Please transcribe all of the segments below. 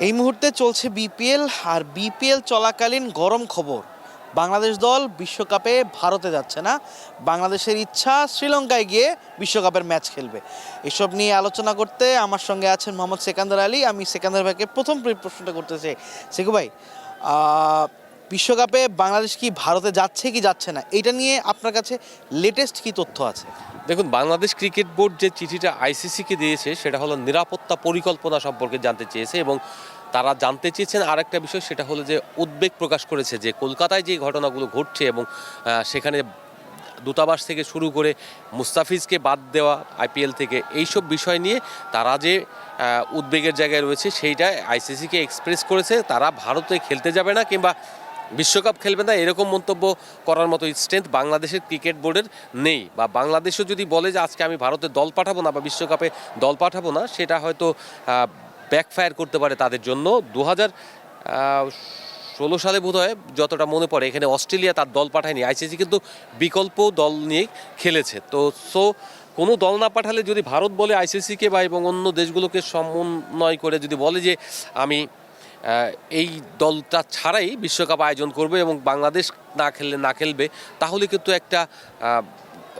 এই মুহূর্তে চলছে বিপিএল, আর বিপিএল চলাকালীন গরম খবর, বাংলাদেশ দল বিশ্বকাপে ভারতে যাচ্ছে না, বাংলাদেশের ইচ্ছা শ্রীলঙ্কায় গিয়ে বিশ্বকাপের ম্যাচ খেলবে। এসব নিয়ে আলোচনা করতে আমার সঙ্গে আছেন মোহাম্মদ সেকান্দার আলী। আমি সেকান্দার ভাইকে প্রথম প্রশ্নটা করতে চাই, সেকু ভাই, বিশ্বকাপে বাংলাদেশ কি ভারতে যাচ্ছে কি যাচ্ছে না, এটা নিয়ে আপনার কাছে লেটেস্ট কি তথ্য আছে? দেখুন, বাংলাদেশ ক্রিকেট বোর্ড যে চিঠিটা আইসিসিকে দিয়েছে সেটা হলো নিরাপত্তা পরিকল্পনা সম্পর্কে জানতে চেয়েছে, এবং তারা জানতে চেয়েছেন আরেকটা বিষয়, সেটা হলো যে উদ্বেগ প্রকাশ করেছে যে কলকাতায় যে ঘটনাগুলো ঘটছে এবং সেখানে দূতাবাস থেকে শুরু করে মুস্তাফিজকে বাদ দেওয়া আইপিএল থেকে, এইসব বিষয় নিয়ে তারা যে উদ্বেগের জায়গায় রয়েছে সেইটা আইসিসিকে এক্সপ্রেস করেছে। তারা ভারতে খেলতে যাবে না কিংবা বিশ্বকাপ খেলবে না এরকম মন্তব্য করার মতো স্ট্রেংথ বাংলাদেশের ক্রিকেট বোর্ডের নেই, বা বাংলাদেশও যদি বলে যে আজকে আমি ভারতে দল পাঠাবো না বা বিশ্বকাপে দল পাঠাবো না, সেটা হয়তো ব্যাকফায়ার করতে পারে তাদের জন্য। 2016 সালে বোধহয় যতটা মনে পড়ে এখানে অস্ট্রেলিয়া তার দল পাঠায়নি, আইসিসি কিন্তু বিকল্প দল নিয়ে খেলেছে। তো কোনো দল না পাঠালে যদি ভারত বলে আইসিসিকে বা এবং অন্য দেশগুলোকে সমন্বয় করে যদি বলে যে আমি এই দলটা ছাড়াই বিশ্বকাপ আয়োজন করবে এবং বাংলাদেশ না খেলবে, তাহলে কিন্তু একটা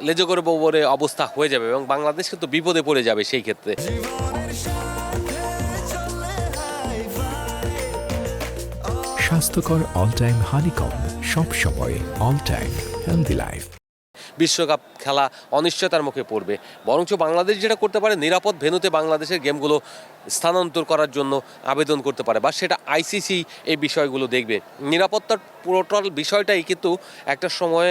লেজগরে বরে অবস্থা হয়ে যাবে এবং বাংলাদেশ কিন্তু বিপদে পড়ে যাবে সেই ক্ষেত্রে। স্বাস্থ্যকর অল টাইম হানিকম, সব সময় অল টাইম হেলদি লাইফ। বিশ্বকাপ খেলা অনিশ্চয়তার মুখে পড়বে, বরঞ্চ বাংলাদেশ যেটা করতে পারে নিরাপদ ভেন্যুতে বাংলাদেশের গেমগুলো স্থানান্তর করার জন্য আবেদন করতে পারে, বা সেটা আইসিসি এই বিষয়গুলো দেখবে। নিরাপত্তার টোটাল বিষয়টাই কিন্তু একটা সময়ে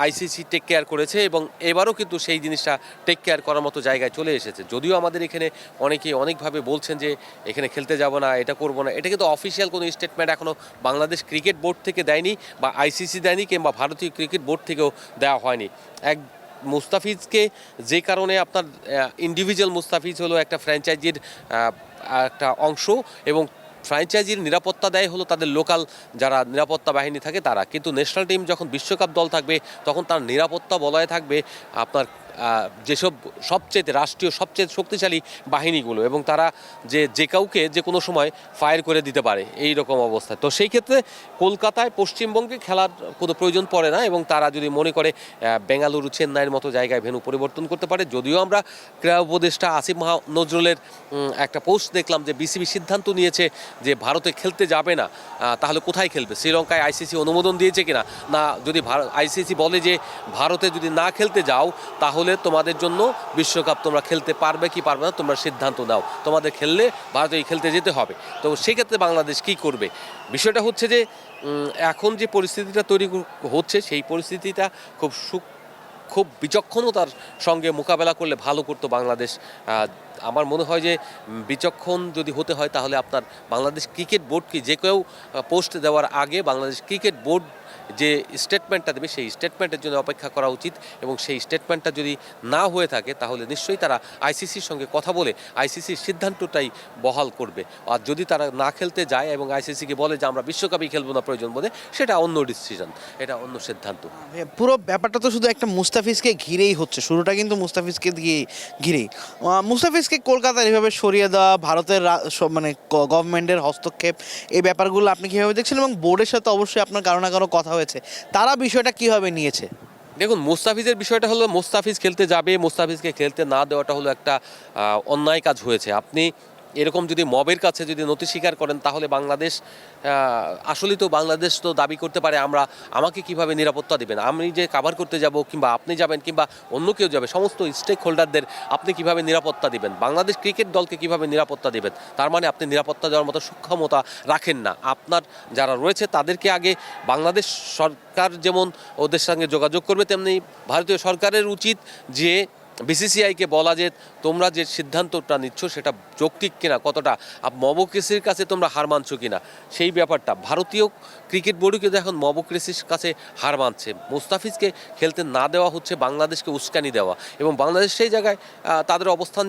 আইসিসি টেক কেয়ার করেছে এবং এবারও কিন্তু সেই জিনিসটা টেক কেয়ার করার মতো জায়গায় চলে এসেছে। যদিও আমাদের এখানে অনেকেই অনেকভাবে বলছেন যে এখানে খেলতে যাব না, এটা করব না, এটা কিন্তু অফিসিয়াল কোনো স্টেটমেন্ট এখনও বাংলাদেশ ক্রিকেট বোর্ড থেকে দেয়নি, বা আইসিসি দেয়নি, কিংবা ভারতীয় ক্রিকেট বোর্ড থেকেও দেওয়া হয়নি। মুস্তাফিজকে যে কারণে আপনার ইন্ডিভিজুয়াল মুস্তাফিজ হলো একটা ফ্র্যাঞ্চাইজির একটা অংশ, এবং ফ্র্যাঞ্চাইজির নিরাপত্তা দেয় হলো তাদের লোকাল যারা নিরাপত্তা বাহিনী থাকে তারা, কিন্তু ন্যাশনাল টিম যখন বিশ্বকাপ দল থাকবে তখন তার নিরাপত্তা বলয়ে থাকবে আপনার যেসব রাষ্ট্রীয় সবচেয়ে শক্তিশালী বাহিনীগুলো, এবং তারা যে কাউকে যে কোনো সময় ফায়ার করে দিতে পারে এই রকম অবস্থা। তো সেই ক্ষেত্রে কলকাতায় পশ্চিমবঙ্গে খেলার কোনো প্রয়োজন পড়ে না, এবং তারা যদি মনে করে বেঙ্গালুরু চেন্নাইয়ের মতো জায়গায় ভেন্যু পরিবর্তন করতে পারে। যদিও আমরা ক্রীড়া উপদেষ্টা আসিফ নজরুলের একটা পোস্ট দেখলাম যে বিসিবি সিদ্ধান্ত নিয়েছে যে ভারতে খেলতে যাবে না, তাহলে কোথায় খেলবে? শ্রীলঙ্কায় আইসিসি অনুমোদন দিয়েছে কিনা না, যদি আইসিসি বলে যে ভারতে যদি না খেলতে যাও তাহলে তোমাদের জন্য বিশ্বকাপ তোমরা খেলতে পারবে কি পারবে না তোমরা সিদ্ধান্ত নাও, তোমাদের খেললে ভারতে খেলতে যেতে হবে। তো সেক্ষেত্রে বাংলাদেশ কি করবে? বিষয়টা হচ্ছে যে এখন যে পরিস্থিতিটা তৈরি হচ্ছে সেই পরিস্থিতিটা খুব বিচক্ষণতার সঙ্গে মোকাবেলা করলে ভালো করতো বাংলাদেশ। আমার মনে হয় যে বিচক্ষণ যদি হতে হয় তাহলে আপনার বাংলাদেশ ক্রিকেট বোর্ডকে যে কেউ পোস্ট দেওয়ার আগে বাংলাদেশ ক্রিকেট বোর্ড যে স্টেটমেন্টটা দেবে সেই স্টেটমেন্টের জন্য অপেক্ষা করা উচিত, এবং সেই স্টেটমেন্টটা যদি না হয়ে থাকে তাহলে নিশ্চয়ই তারা আইসিসির সঙ্গে কথা বলে আইসিসির সিদ্ধান্তটাই বহাল করবে। আর যদি তারা না খেলতে যায় এবং আইসিসিকে বলে যে আমরা বিশ্বকাপই খেলবো না প্রয়োজন বোধে, সেটা অন্য ডিসিশন, এটা অন্য সিদ্ধান্ত। পুরো ব্যাপারটা তো শুধু একটা মুস্তাফিজকে ঘিরেই হচ্ছে, শুরুটা কিন্তু মুস্তাফিজকে ঘিরেই। মুস্তাফিজকে কলকাতার এভাবে সরিয়ে দেওয়া, ভারতের মানে গভর্নমেন্টের হস্তক্ষেপ, এই ব্যাপারগুলো আপনি কীভাবে দেখছেন? এবং বোর্ডের সাথে অবশ্যই আপনার কারো না কারো কথা হয়েছে, তারা বিষয়টা কীভাবে নিয়েছে? দেখুন, মুস্তাফিজের বিষয়টা হলো মুস্তাফিজ খেলতে যাবে, মুস্তাফিজকে খেলতে না দেওয়াটা হলো একটা অন্যায় কাজ হয়েছে। আপনি এরকম যদি মবের কাছে যদি নথি স্বীকার করেন তাহলে বাংলাদেশ আসলেই তো বাংলাদেশ তো দাবি করতে পারে আমাকে কিভাবে নিরাপত্তা দেবেন, আমি যে কাভার করতে যাব কিংবা আপনি যাবেন কিংবা অন্য কেউ যাবে, সমস্ত স্টেক হোল্ডারদের আপনি কিভাবে নিরাপত্তা দিবেন, বাংলাদেশ ক্রিকেট দলকে কিভাবে নিরাপত্তা দেবেন? তার মানে আপনি নিরাপত্তা দেওয়ার মতো সক্ষমতা রাখেন না। আপনার যারা রয়েছে তাদেরকে আগে বাংলাদেশ সরকার যেমন ওদের সঙ্গে যোগাযোগ করবে, তেমনি ভারতীয় সরকারের উচিত যে বিসিসিআইকে বলা যে তোমরা যে সিদ্ধান্তটা নিচ্ছ সেটা যৌক্তিক কিনা, কতটা মবক্রেসির কাছে তোমরা হার মানছো কিনা, সেই ব্যাপারটা ভারতীয় ক্রিকেট বোর্ডও কিন্তু এখন মবক্রেসির কাছে হার মানছে। মুস্তাফিজকে খেলতে না দেওয়া হচ্ছে বাংলাদেশকে উস্কানি দেওয়া, এবং বাংলাদেশ সেই জায়গায় তাদের অবস্থান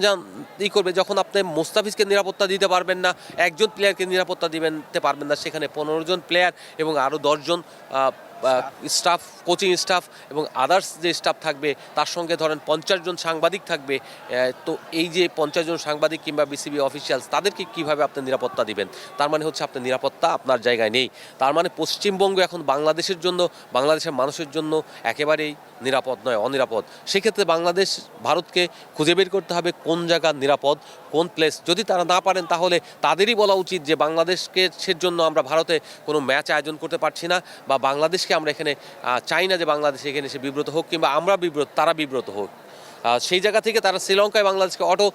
করবে যখন আপনি মুস্তাফিজকে নিরাপত্তা দিতে পারবেন না, একজন প্লেয়ারকে নিরাপত্তা দিতে পারবেন না, সেখানে 15 জন প্লেয়ার এবং আরও 10 জন স্টাফ, কোচিং স্টাফ এবং আদার্স যে স্টাফ থাকবে, তার সঙ্গে ধরেন 50 জন সাংবাদিক থাকবে। তো এই যে 50 জন সাংবাদিক কিংবা বিসিবি অফিসিয়ালস, তাদেরকে কিভাবে আপনি নিরাপত্তা দিবেন? তার মানে হচ্ছে আপনার নিরাপত্তা আপনার জায়গায় নেই। তার মানে পশ্চিমবঙ্গ এখন বাংলাদেশের জন্য, বাংলাদেশের মানুষের জন্য একেবারেই নিরাপদ নয়, অনিরাপদ। সেক্ষেত্রে বাংলাদেশ ভারতকে খুঁজে বের করতে হবে কোন জায়গা নিরাপদ, কোন প্লেস। যদি তারা না পারেন তাহলে তাদেরই বলা উচিত যে বাংলাদেশকে সের জন্য আমরা ভারতে কোনো ম্যাচ আয়োজন করতে পারছি না, বা বাংলাদেশকে আমরা এখানে চাই না যে বাংলাদেশ এখানে এসে বিব্রত হোক, কিংবা আমরা বিব্রত, তারা বিব্রত হোক। সেই জায়গা থেকে তারা শ্রীলঙ্কায় বাংলাদেশকে অটো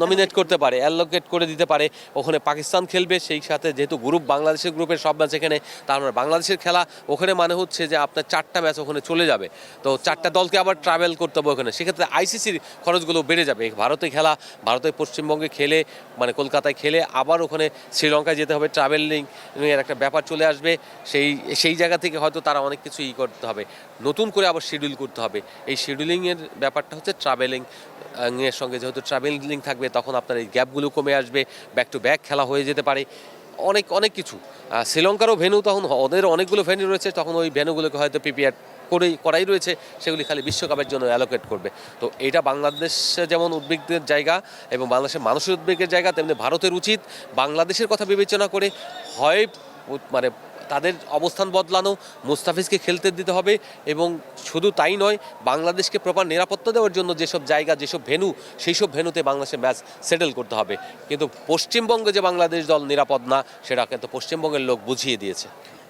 নমিনেট করতে পারে, অ্যালোকেট করে দিতে পারে। ওখানে পাকিস্তান খেলবে, সেই সাথে যেহেতু গ্রুপ, বাংলাদেশের গ্রুপের সব ম্যাচ এখানে, তার মানে বাংলাদেশের খেলা ওখানে, মানে হচ্ছে যে আপনার 4টা ম্যাচ ওখানে চলে যাবে। তো 4টা দলকে আবার ট্রাভেল করতে হবে ওখানে, সেক্ষেত্রে আইসিসির খরচগুলো বেড়ে যাবে। ভারতে খেলা, ভারতে পশ্চিমবঙ্গে খেলে, মানে কলকাতায় খেলে আবার ওখানে শ্রীলঙ্কায় যেতে হবে, ট্রাভেলিং এর একটা ব্যাপার চলে আসবে। সেই জায়গা থেকে হয়তো তারা অনেক কিছু করতে হবে, নতুন করে আবার শিডিউল করতে হবে। এই শিডিউলিংয়ের ব্যাপারটা হচ্ছে ট্রাভেলিং এর সঙ্গে, যেহেতু ট্রাভেলিং থাকবে তখন আপনার এই গ্যাপগুলো কমে আসবে, ব্যাক টু ব্যাক খেলা হয়ে যেতে পারে, অনেক অনেক কিছু। শ্রীলঙ্কারও ভেন্যু, তখন ওদের অনেকগুলো ভেন্যু রয়েছে, তখন ওই ভেন্যুগুলোকে হয়তো প্রিপেয়ার করাই রয়েছে, সেগুলি খালি বিশ্বকাপের জন্য অ্যালোকেট করবে। তো এটা বাংলাদেশে যেমন উদ্বেগের জায়গা এবং বাংলাদেশের মানুষের উদ্বেগের জায়গা, তেমনি ভারতের উচিত বাংলাদেশের কথা বিবেচনা করে হয় মানে তাদের অবস্থান বদলানো, মুস্তাফিজকে খেলতে দিতে হবে, এবং শুধু তাই নয়, বাংলাদেশকে প্রপার নিরাপত্তা দেওয়ার জন্য যেসব জায়গা, যেসব ভেন্যু, সেই সব ভেন্যুতে বাংলাদেশের ম্যাচ সেটেল করতে হবে। কিন্তু পশ্চিমবঙ্গে যে বাংলাদেশ দল নিরাপদ না, সেটা কিন্তু পশ্চিমবঙ্গের লোক বুঝিয়ে দিয়েছে।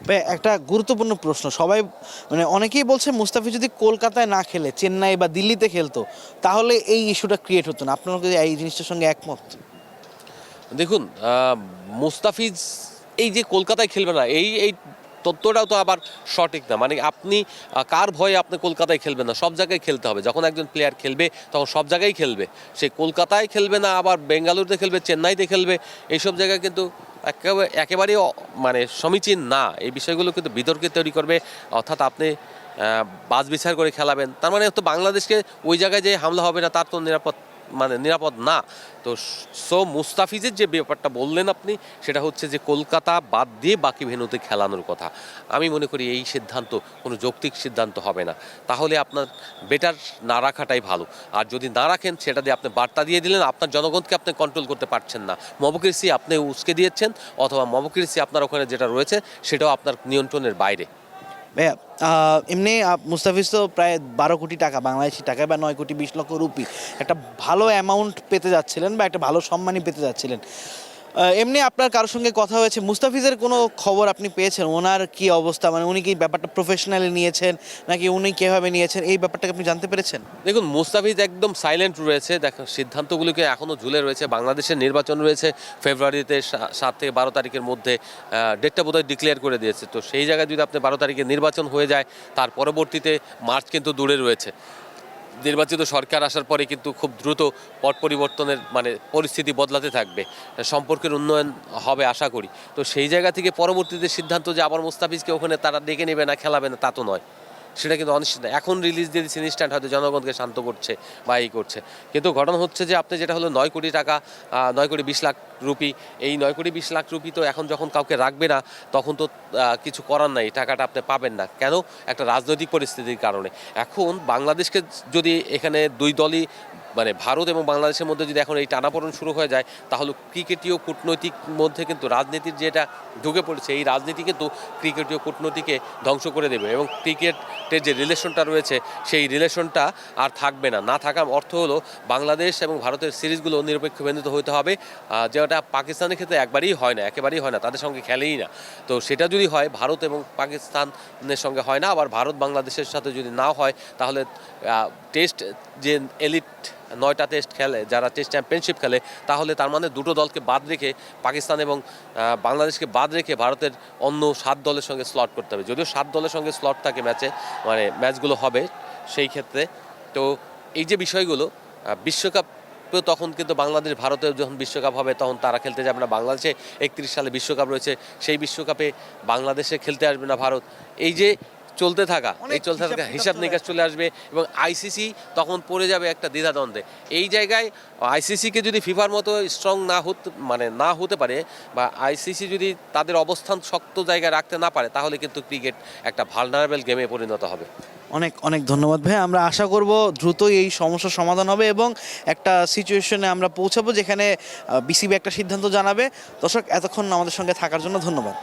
ভাই, একটা গুরুত্বপূর্ণ প্রশ্ন, সবাই মানে অনেকেই বলছে মুস্তাফিজ যদি কলকাতায় না খেলে চেন্নাই বা দিল্লিতে খেলতো তাহলে এই ইস্যুটা ক্রিয়েট হতো না। আপনারা কি এই জিনিসটার সঙ্গে একমত? দেখুন, মুস্তাফিজ এই যে কলকাতায় খেলবে না, এই তথ্যটাও তো আবার সঠিক না। মানে আপনি কার ভয়ে আপনি কলকাতায় খেলবেন না? সব জায়গায় খেলতে হবে। যখন একজন প্লেয়ার খেলবে তখন সব জায়গায় খেলবে। সে কলকাতায় খেলবে না, আবার বেঙ্গালুরুতে খেলবে, চেন্নাইতে খেলবে, এইসব জায়গায় কিন্তু একেবারেই মানে সমীচীন না। এই বিষয়গুলো কিন্তু বিতর্কে তৈরি করবে। অর্থাৎ আপনি বাজ বিচার করে খেলাবেন, তার মানে তো বাংলাদেশকে ওই জায়গায় যে হামলা হবে না, তার তো নিরাপদ না। তো মুস্তাফিজের যে ব্যাপারটা বললেন আপনি, সেটা হচ্ছে যে কলকাতা বাদ দিয়ে বাকি ভেন্যুতে খেলানোর কথা। আমি মনে করি এই সিদ্ধান্ত কোনো যৌক্তিক সিদ্ধান্ত হবে না। তাহলে আপনার বেটার না রাখাটাই ভালো। আর যদি না রাখেন, সেটা দিয়ে আপনি বার্তা দিয়ে দিলেন আপনার জনগণকে আপনি কন্ট্রোল করতে পারছেন না। মবক্রেসি আপনি উস্কে দিয়েছেন, অথবা মবক্রেসি আপনার ওখানে যেটা রয়েছে সেটাও আপনার নিয়ন্ত্রণের বাইরে। ভাইয়া, এমনি মুস্তাফিজ তো প্রায় 12 কোটি টাকা বাংলাদেশি টাকায়, বা 9 কোটি 20 লক্ষ রুপি একটা ভালো অ্যামাউন্ট পেতে যাচ্ছিলেন, বা একটা ভালো সম্মানই পেতে যাচ্ছিলেন। এমনি আপনার কারোর সঙ্গে কথা হয়েছে? মুস্তাফিজের কোনো খবর আপনি পেয়েছেন? ওনার কি অবস্থা, মানে উনি কি ব্যাপারটা প্রফেশনালি নিয়েছেন, নাকি উনি কীভাবে নিয়েছেন, এই ব্যাপারটাকে আপনি জানতে পেরেছেন? দেখুন, মুস্তাফিজ একদম সাইলেন্ট রয়েছে। দেখো, সিদ্ধান্তগুলোকে এখনও ঝুলে রয়েছে। বাংলাদেশের নির্বাচন রয়েছে ফেব্রুয়ারিতে, 7 থেকে 12 তারিখের মধ্যে। ডেটটা বোধহয় ডিক্লেয়ার করে দিয়েছে। তো সেই জায়গায় যদি আপনি 12 তারিখে নির্বাচন হয়ে যায়, তার পরবর্তীতে মার্চ কিন্তু দূরে রয়েছে। নির্বাচিত সরকার আসার পরে কিন্তু খুব দ্রুত পট পরিবর্তনের মানে পরিস্থিতি বদলাতে থাকবে, সম্পর্কের উন্নয়ন হবে আশা করি। তো সেই জায়গা থেকে পরবর্তীতে সিদ্ধান্ত যে আবার মুস্তাফিজকে ওখানে তারা ডেকে নেবে না, খেলাবে না, তা তো নয়। সেটা কিন্তু অনিশ্চিত। এখন রিলিজ দিয়ে দিচ্ছে ইনস্ট্যান্ট, হয়তো জনগণকে শান্ত করছে বা এই করছে। কিন্তু ঘটনা হচ্ছে যে আপনি যেটা হলো 9 কোটি টাকা, 9 কোটি 20 লাখ রুপি, এই 9 কোটি 20 লাখ রুপি তো এখন যখন কাউকে রাখবে না, তখন তো কিছু করার নাই, টাকাটা আপনি পাবেন না। কেন? একটা রাজনৈতিক পরিস্থিতির কারণে। এখন বাংলাদেশকে যদি এখানে দুই দলই, মানে ভারত এবং বাংলাদেশের মধ্যে যদি এখন এই টানাপোড়েন শুরু হয়ে যায়, তাহলে ক্রিকেটীয় কূটনৈতিক মধ্যে কিন্তু রাজনীতির যেটা ঢুকে পড়েছে, এই রাজনীতি কিন্তু ক্রিকেটীয় কূটনীতিকে ধ্বংস করে দেবে, এবং ক্রিকেটের যে রিলেশনটা রয়েছে সেই রিলেশনটা আর থাকবে না। না থাকার অর্থ হলো বাংলাদেশ এবং ভারতের সিরিজগুলো নিরপেক্ষ ভেন্যুতে হতে হবে, যেটা পাকিস্তানের ক্ষেত্রে একেবারেই হয় না, তাদের সঙ্গে খেলেই না। তো সেটা যদি হয়, ভারত এবং পাকিস্তানের সঙ্গে হয় না, আবার ভারত বাংলাদেশের সাথে যদি না হয়, তাহলে টেস্ট যে এলিট 9টা টেস্ট খেলে, যারা টেস্ট চ্যাম্পিয়নশিপ খেলে, তাহলে তার মানে দুটো দলকে বাদ রেখে, পাকিস্তান এবং বাংলাদেশকে বাদ রেখে ভারতের অন্য 7 দলের সঙ্গে স্লট করতে হবে। যদিও 7 দলের সঙ্গে স্লট থাকে ম্যাচে, মানে ম্যাচগুলো হবে সেই ক্ষেত্রে। তো এই যে বিষয়গুলো, বিশ্বকাপ তখন কিন্তু বাংলাদেশ, ভারতের যখন বিশ্বকাপ হবে তখন তারা খেলতে যাবে না। বাংলাদেশে 31 সালে বিশ্বকাপ রয়েছে, সেই বিশ্বকাপে বাংলাদেশে খেলতে আসবে না ভারত। এই যে চলতে থাকা অনেক এই চলতে থাকা হিসাব হিসাব চলে নিকাশ চলে আসবে এবং আইসিসি তখন পড়ে যাবে একটা দ্বিধাদ্বন্দ্বে। এই জায়গায় আইসিসিকে যদি ফিফার মতো স্ট্রং না হতে পারে বা আইসিসি যদি তাদের অবস্থান শক্ত জায়গায় রাখতে না পারে, তাহলে কিন্তু ক্রিকেট একটা ভালনারেবল গেমে পরিণত হবে। অনেক অনেক ধন্যবাদ ভাই। আমরা আশা করব দ্রুতই এই সমস্যার সমাধান হবে এবং একটা সিচুয়েশনে আমরা পৌঁছাবো যেখানে বিসিবি একটা সিদ্ধান্ত জানাবে। দর্শক, এতক্ষণ আমাদের সঙ্গে থাকার জন্য ধন্যবাদ।